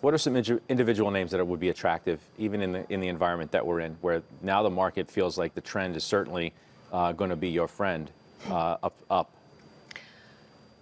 What are some individual names that would be attractive, even in the environment that we're in, where now the market feels like the trend is certainly going to be your friend, up?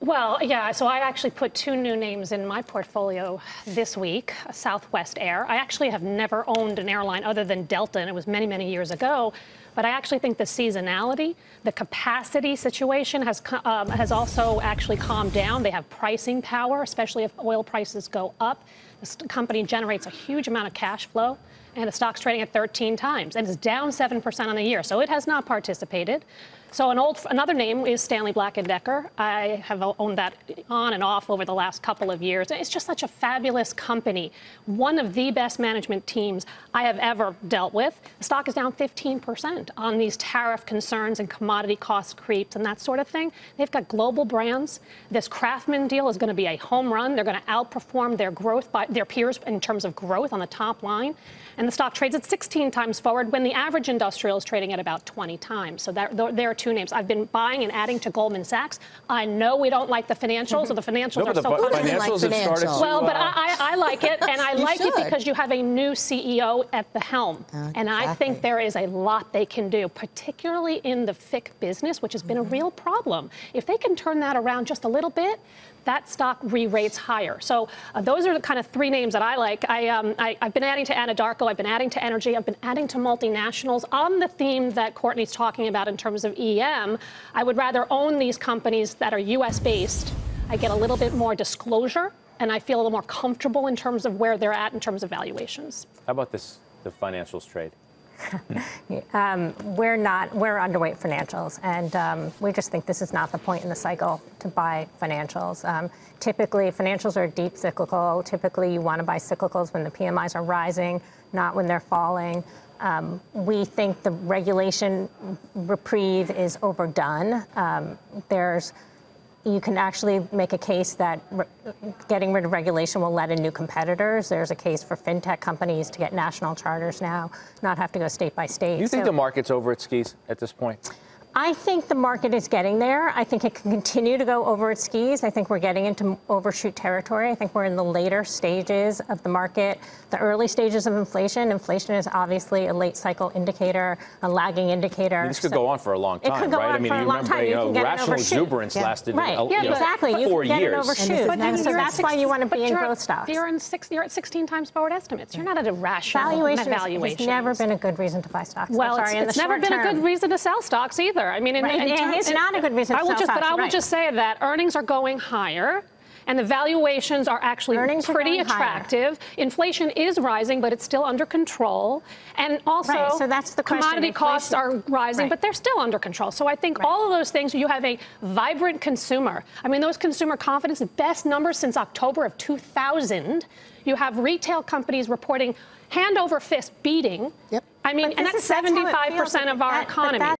Well, yeah, so I actually put 2 new names in my portfolio this week, Southwest Air. I actually have never owned an airline other than Delta, and it was many, many years ago. But I actually think the seasonality, the capacity situation has also actually calmed down. They have pricing power, especially if oil prices go up. This company generates a huge amount of cash flow, and the stock's trading at 13 times, and it's down 7% on the year. So it has not participated. So another name is Stanley Black & Decker. I have owned that on and off over the last couple of years. It's just such a fabulous company. One of the best management teams I have ever dealt with. The stock is down 15% on these tariff concerns and commodity cost creeps and that sort of thing. They've got global brands. This Craftsman deal is going to be a home run. They're going to outperform their growth by their peers in terms of growth on the top line. And the stock trades at 16 times forward when the average industrial is trading at about 20 times. So there are 2 names. I've been buying and adding to Goldman Sachs. I know we don't like the financials, or the financials are so financials have started to, well, but I like it, and I like it because you have a new CEO at the helm. And I think there is a lot they can do, particularly in the FIC business, which has been a real problem. If they can turn that around just a little bit, that stock re-rates higher. So those are the kind of 3 names that I like. I've been adding to Anadarko. I've been adding to energy. I've been adding to multinationals on the theme that Courtney's talking about in terms of EM. I would rather own these companies that are U.S.-based. I get a little bit more disclosure, and I feel a little more comfortable in terms of where they're at in terms of valuations. How about the financials trade? We're underweight financials, and we just think this is not the point in the cycle to buy financials. Typically, financials are deep cyclical. Typically, you want to buy cyclicals when the PMIs are rising, not when they're falling. We think the regulation reprieve is overdone. You can actually make a case that getting rid of regulation will let in new competitors. There's a case for fintech companies to get national charters now, not have to go state by state. Do you think the market's over its skis at this point? I think the market is getting there. I think it can continue to go over its skis. I think we're getting into overshoot territory. I think we're in the later stages of the market, the early stages of inflation. Inflation is obviously a late cycle indicator, a lagging indicator. I mean, this could go on for a long time, it could go right? On for a long time. You remember, rational exuberance lasted exactly. 4 years. Get an overshoot. So that's why you want to be in growth stocks. You're at 16 times forward estimates. You're not at a rational valuation. Has never been a good reason to buy stocks. Well, it's never been a good reason to sell stocks either. I mean, it's not a good reason to sell stocks. But I will just say that earnings are going higher, and the valuations are actually pretty attractive. Inflation is rising, but it's still under control. And also, so that's the commodity costs are rising, but they're still under control. So I think all of those things, you have a vibrant consumer. I mean, those consumer confidence, the best numbers since October of 2000. You have retail companies reporting hand over fist beating. I mean, and that's 75% of our economy.